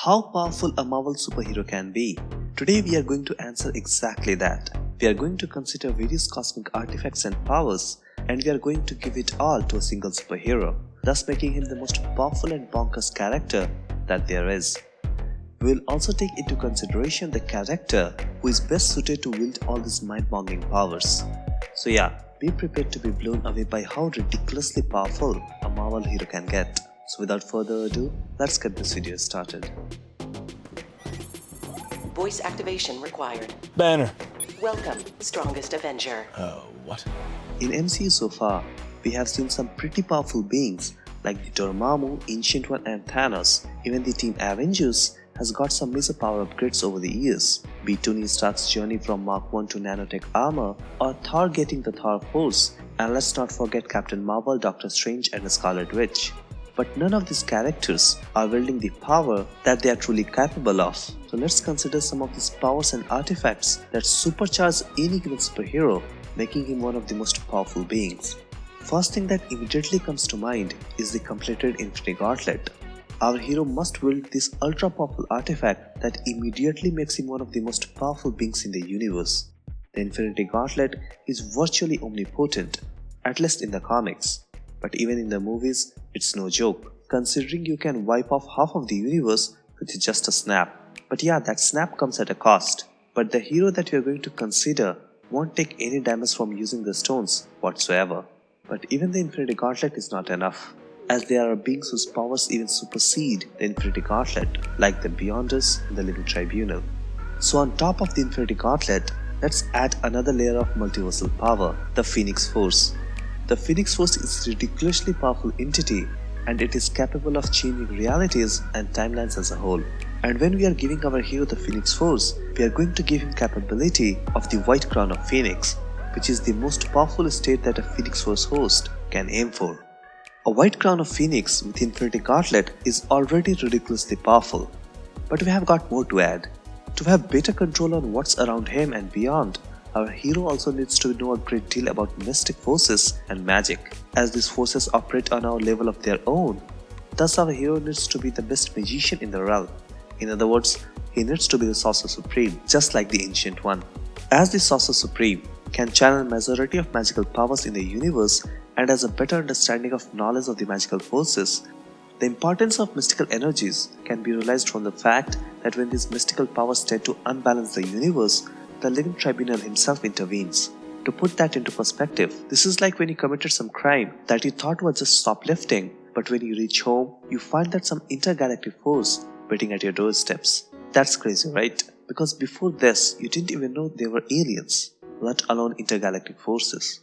How powerful a Marvel superhero can be? Today we are going to answer exactly that. We are going to consider various cosmic artifacts and powers, and we are going to give it all to a single superhero, thus making him the most powerful and bonkers character that there is. We will also take into consideration the character who is best suited to wield all these mind-boggling powers. So yeah, be prepared to be blown away by how ridiculously powerful a Marvel hero can get. So without further ado, let's get this video started. Voice activation required. Banner. Welcome, strongest Avenger. What? In MCU so far, we have seen some pretty powerful beings like the Dormammu, Ancient One and Thanos. Even the Team Avengers has got some major power upgrades over the years, be it Tony Stark's journey from Mark 1 to nanotech armor, or Thor getting the Thor Force, and let's not forget Captain Marvel, Doctor Strange and the Scarlet Witch. But none of these characters are wielding the power that they are truly capable of. So let's consider some of these powers and artifacts that supercharge any given superhero, making him one of the most powerful beings. First thing that immediately comes to mind is the completed Infinity Gauntlet. Our hero must wield this ultra powerful artifact that immediately makes him one of the most powerful beings in the universe. The Infinity Gauntlet is virtually omnipotent, at least in the comics. But even in the movies, it's no joke, considering you can wipe off half of the universe with just a snap. But yeah, that snap comes at a cost. But the hero that we are going to consider won't take any damage from using the stones whatsoever. But even the Infinity Gauntlet is not enough, as there are beings whose powers even supersede the Infinity Gauntlet, like the Beyonders and the Living Tribunal. So on top of the Infinity Gauntlet, let's add another layer of multiversal power, the Phoenix Force. The Phoenix Force is a ridiculously powerful entity, and it is capable of changing realities and timelines as a whole. And when we are giving our hero the Phoenix Force, we are going to give him capability of the White Crown of Phoenix, which is the most powerful state that a Phoenix Force host can aim for. A White Crown of Phoenix with Infinity Gauntlet is already ridiculously powerful, but we have got more to add. To have better control on what's around him and beyond, our hero also needs to know a great deal about mystic forces and magic, as these forces operate on our level of their own. Thus our hero needs to be the best magician in the realm. In other words, he needs to be the Sorcerer Supreme, just like the Ancient One. As the Sorcerer Supreme can channel majority of magical powers in the universe and has a better understanding of knowledge of the magical forces, the importance of mystical energies can be realized from the fact that when these mystical powers tend to unbalance the universe, the Living Tribunal himself intervenes. To put that into perspective, this is like when you committed some crime that you thought was just shoplifting, but when you reach home, you find that some intergalactic force waiting at your doorsteps. That's crazy, right? Because before this, you didn't even know they were aliens, let alone intergalactic forces.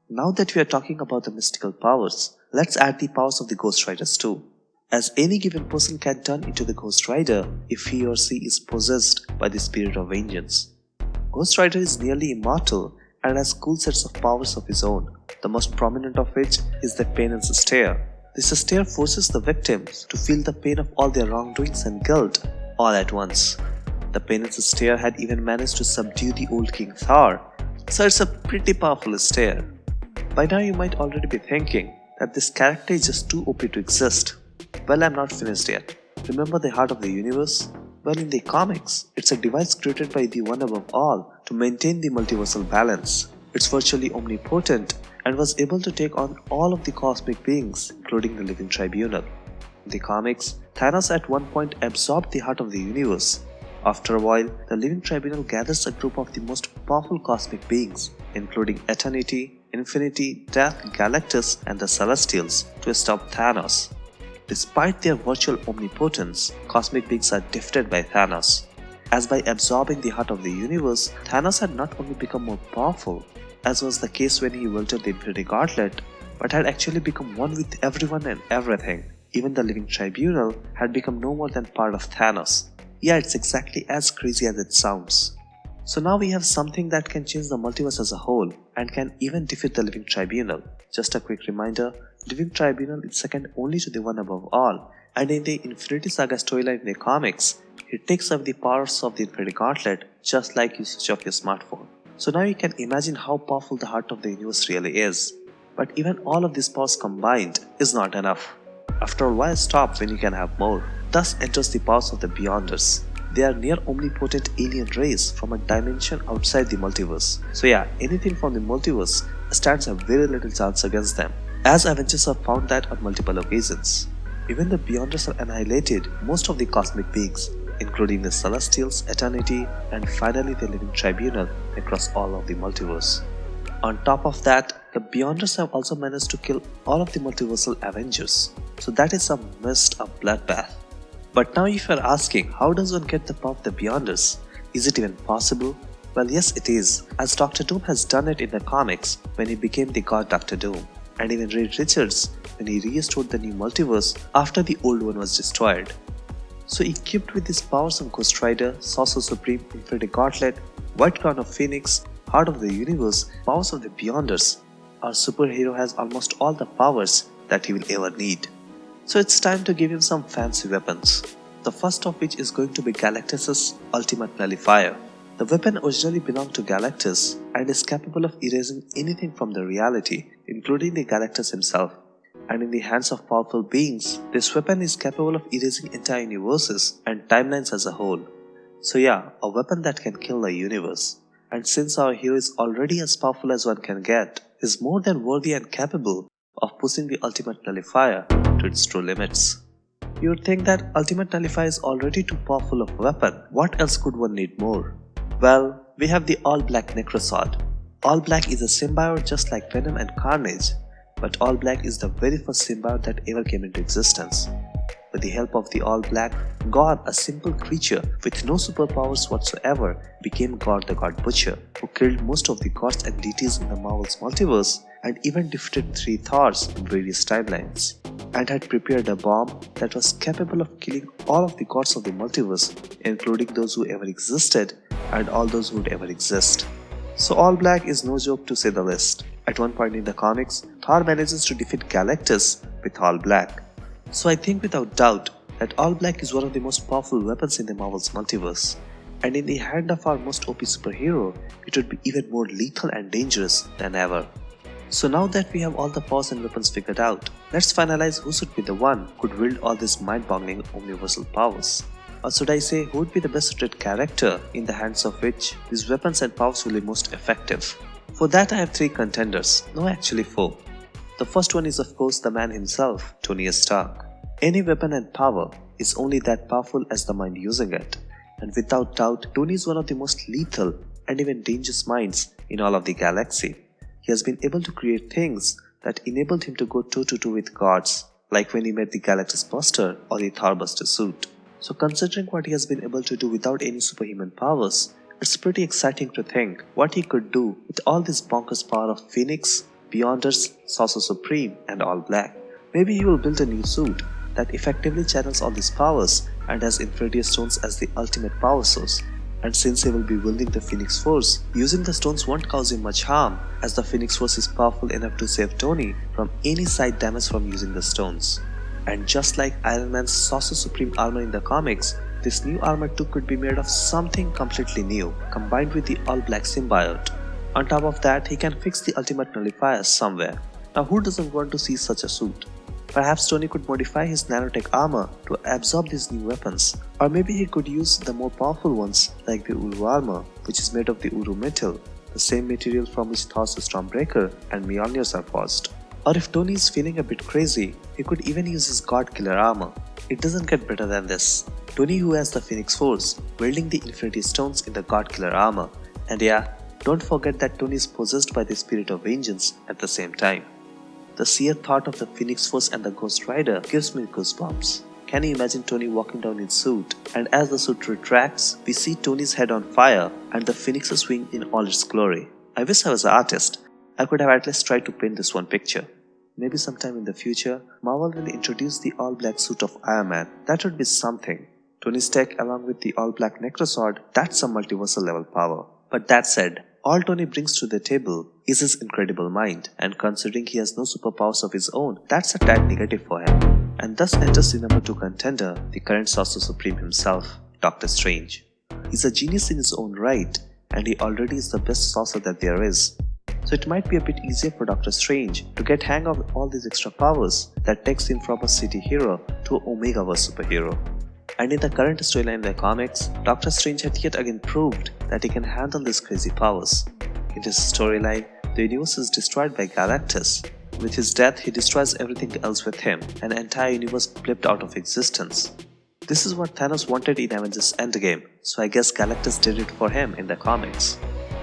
Now that we are talking about the mystical powers, let's add the powers of the Ghost Riders too, as any given person can turn into the Ghost Rider if he or she is possessed by the spirit of vengeance. Ghost Rider is nearly immortal and has cool sets of powers of his own, the most prominent of which is the Penance Stare. This stare forces the victims to feel the pain of all their wrongdoings and guilt all at once. The Penance Stare had even managed to subdue the old King Thor, so it's a pretty powerful stare. By now you might already be thinking that this character is just too OP to exist. Well, I'm not finished yet. Remember the Heart of the Universe? Well, in the comics, it's a device created by the One Above All to maintain the multiversal balance. It's virtually omnipotent and was able to take on all of the cosmic beings, including the Living Tribunal. In the comics, Thanos at one point absorbed the Heart of the Universe. After a while, the Living Tribunal gathers a group of the most powerful cosmic beings, including Eternity, Infinity, Death, Galactus, and the Celestials, to stop Thanos. Despite their virtual omnipotence, cosmic beings are defeated by Thanos, as by absorbing the Heart of the Universe, Thanos had not only become more powerful, as was the case when he wielded the Infinity Gauntlet, but had actually become one with everyone and everything. Even the Living Tribunal had become no more than part of Thanos. Yeah, it's exactly as crazy as it sounds. So now we have something that can change the multiverse as a whole and can even defeat the Living Tribunal. Just a quick reminder, Living Tribunal is second only to the One Above All, and in the Infinity Saga storyline in the comics, it takes away the powers of the Infinity Gauntlet just like you switch off your smartphone. So now you can imagine how powerful the Heart of the Universe really is. But even all of these powers combined is not enough. After all, why stop when you can have more? Thus enters the powers of the Beyonders. They are near omnipotent alien race from a dimension outside the multiverse. So yeah, anything from the multiverse stands a very little chance against them, as Avengers have found that on multiple occasions. Even the Beyonders have annihilated most of the cosmic beings, including the Celestials, Eternity, and finally the Living Tribunal across all of the multiverse. On top of that, the Beyonders have also managed to kill all of the multiversal Avengers, so that is a mist of bloodbath. But now if you are asking, how does one get the power of the Beyonders? Is it even possible? Well, yes it is, as Dr. Doom has done it in the comics when he became the god Dr. Doom, and even Reed Richards when he restored the new multiverse after the old one was destroyed. So equipped with these powers of Ghost Rider, Sorcerer Supreme, Infinity Gauntlet, White Crown of Phoenix, Heart of the Universe, powers of the Beyonders, our superhero has almost all the powers that he will ever need. So it's time to give him some fancy weapons. The first of which is going to be Galactus' Ultimate Nullifier. The weapon originally belonged to Galactus and is capable of erasing anything from the reality, including the Galactus himself. And in the hands of powerful beings, this weapon is capable of erasing entire universes and timelines as a whole. So yeah, a weapon that can kill the universe. And since our hero is already as powerful as one can get, he is more than worthy and capable of pushing the Ultimate Nullifier to its true limits. You would think that Ultimate Nullifier is already too powerful of a weapon, what else could one need more? Well, we have the All-Black Necrosword. All-Black is a symbiote just like Venom and Carnage, but All-Black is the very first symbiote that ever came into existence. With the help of the All-Black, God, a simple creature with no superpowers whatsoever, became God the God Butcher, who killed most of the gods and deities in the Marvel's multiverse and even defeated 3 Thors in various timelines, and had prepared a bomb that was capable of killing all of the gods of the multiverse, including those who ever existed and all those who would ever exist. So All-Black is no joke to say the least. At one point in the comics, Thor manages to defeat Galactus with All-Black. So I think without doubt that All-Black is one of the most powerful weapons in the Marvel's multiverse, and in the hand of our most OP superhero, it would be even more lethal and dangerous than ever. So now that we have all the powers and weapons figured out, let's finalize who should be the one who could wield all these mind-boggling omniversal powers. Or should I say, who would be the best suited character in the hands of which these weapons and powers will be most effective? For that I have 3 contenders, no actually 4. The first one is of course the man himself, Tony Stark. Any weapon and power is only that powerful as the mind using it, and without doubt Tony is one of the most lethal and even dangerous minds in all of the galaxy. He has been able to create things that enabled him to go toe-to-toe with gods, like when he made the Galactus Buster or the Thor Buster suit. So considering what he has been able to do without any superhuman powers, it's pretty exciting to think what he could do with all this bonkers power of Phoenix, Beyonders, Sorcerer Supreme, and All-Black. Maybe he will build a new suit that effectively channels all these powers and has Infinity Stones as the ultimate power source. And since he will be wielding the Phoenix Force, using the stones won't cause him much harm, as the Phoenix Force is powerful enough to save Tony from any side damage from using the stones. And just like Iron Man's Sorcerer Supreme armor in the comics, this new armor too could be made of something completely new, combined with the All-Black symbiote. On top of that, he can fix the Ultimate Nullifier somewhere. Now who doesn't want to see such a suit? Perhaps Tony could modify his nanotech armor to absorb these new weapons, or maybe he could use the more powerful ones like the Uru armor, which is made of the Uru metal, the same material from which Thor's Stormbreaker and Mjolnirs are forged. Or if Tony is feeling a bit crazy, he could even use his God Killer armor. It doesn't get better than this. Tony, who has the Phoenix Force, wielding the Infinity Stones in the God Killer armor, and yeah, don't forget that Tony is possessed by the spirit of vengeance at the same time. The sheer thought of the Phoenix Force and the Ghost Rider gives me goosebumps. Can you imagine Tony walking down in suit, and as the suit retracts, we see Tony's head on fire and the Phoenix's wing in all its glory. I wish I was an artist. I could have at least tried to paint this one picture. Maybe sometime in the future, Marvel will introduce the all-black suit of Iron Man. That would be something. Tony's tech along with the all-black Necrosword, that's a multiversal level power. But that said, all Tony brings to the table is his incredible mind, and considering he has no superpowers of his own, that's a tad negative for him. And thus enters the number 2 contender, the current Sorcerer Supreme himself, Doctor Strange. He's a genius in his own right, and he already is the best sorcerer that there is. so it might be a bit easier for Doctor Strange to get hang of all these extra powers that takes him from a city hero to an Omega-verse superhero. And in the current storyline in the comics, Doctor Strange had yet again proved that he can handle these crazy powers. In this storyline, the universe is destroyed by Galactus. With his death, he destroys everything else with him, and the entire universe blipped out of existence. This is what Thanos wanted in Avengers Endgame, so I guess Galactus did it for him in the comics.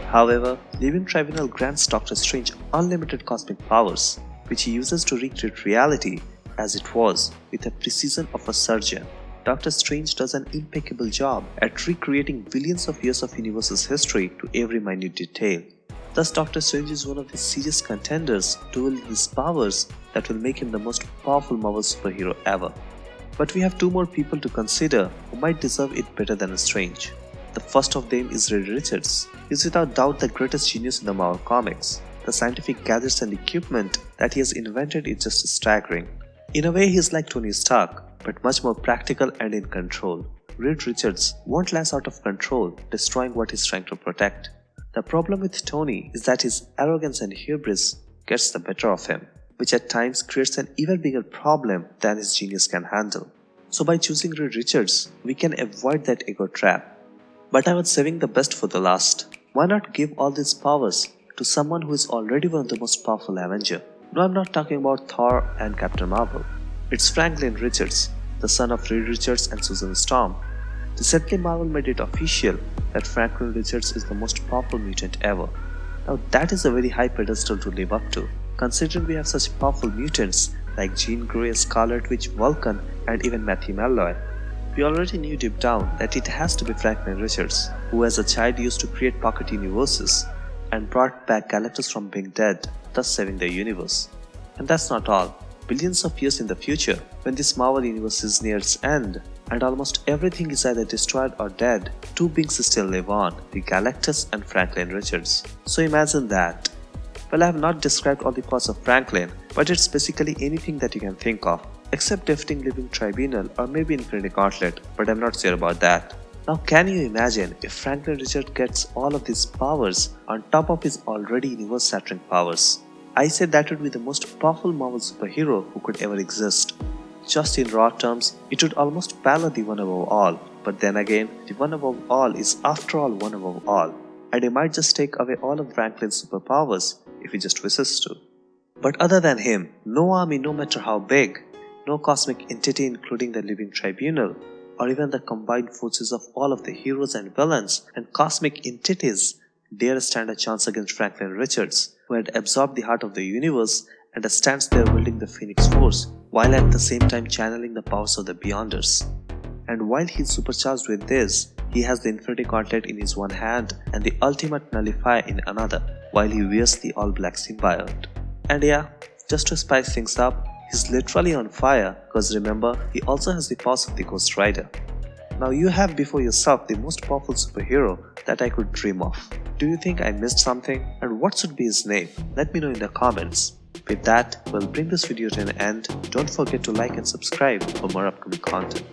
However, Living Tribunal grants Doctor Strange unlimited cosmic powers, which he uses to recreate reality as it was with the precision of a surgeon. Doctor Strange does an impeccable job at recreating billions of years of universe's history to every minute detail. Thus, Doctor Strange is one of the serious contenders to wield these powers that will make him the most powerful Marvel superhero ever. But we have two more people to consider who might deserve it better than Strange. The first of them is Reed Richards. He is without doubt the greatest genius in the Marvel comics. The scientific gadgets and equipment that he has invented is just staggering. In a way, he is like Tony Stark, but much more practical and in control. Reed Richards won't last out of control, destroying what he's trying to protect. The problem with Tony is that his arrogance and hubris gets the better of him, which at times creates an even bigger problem than his genius can handle. So by choosing Reed Richards, we can avoid that ego trap. But I was saving the best for the last. Why not give all these powers to someone who is already one of the most powerful Avenger? No, I'm not talking about Thor and Captain Marvel. It's Franklin Richards, the son of Reed Richards and Susan Storm. Recently, Marvel made it official that Franklin Richards is the most powerful mutant ever. Now that is a very high pedestal to live up to, considering we have such powerful mutants like Jean Grey, Scarlet Witch, Vulcan, and even Matthew Malloy. We already knew deep down that it has to be Franklin Richards, who as a child used to create pocket universes and brought back Galactus from being dead, thus saving the universe. And that's not all. Billions of years in the future, when this Marvel universe is near its end, and almost everything is either destroyed or dead, two beings still live on, the Galactus and Franklin Richards. So imagine that. Well, I have not described all the parts of Franklin, but it's basically anything that you can think of, except defeating Living Tribunal or maybe Infinity Gauntlet, but I'm not sure about that. Now can you imagine if Franklin Richards gets all of these powers on top of his already universe-shattering powers? I said that would be the most powerful Marvel superhero who could ever exist. Just in raw terms, it would almost parallel the one above all, but then again, the one above all is after all one above all, and he might just take away all of Franklin's superpowers if he just wishes to. But other than him, no army no matter how big, no cosmic entity including the Living Tribunal, or even the combined forces of all of the heroes and villains and cosmic entities dare stand a chance against Franklin Richards, who had absorbed the heart of the universe and stands there wielding the Phoenix Force, while at the same time channeling the powers of the Beyonders. And while he's supercharged with this, he has the Infinity Gauntlet in his one hand and the ultimate Nullifier in another, while he wears the all-black symbiote. And yeah, just to spice things up, he's literally on fire, because remember, he also has the powers of the Ghost Rider. Now you have before yourself the most powerful superhero that I could dream of. Do you think I missed something? And what should be his name? Let me know in the comments. With that, we'll bring this video to an end. Don't forget to like and subscribe for more upcoming content.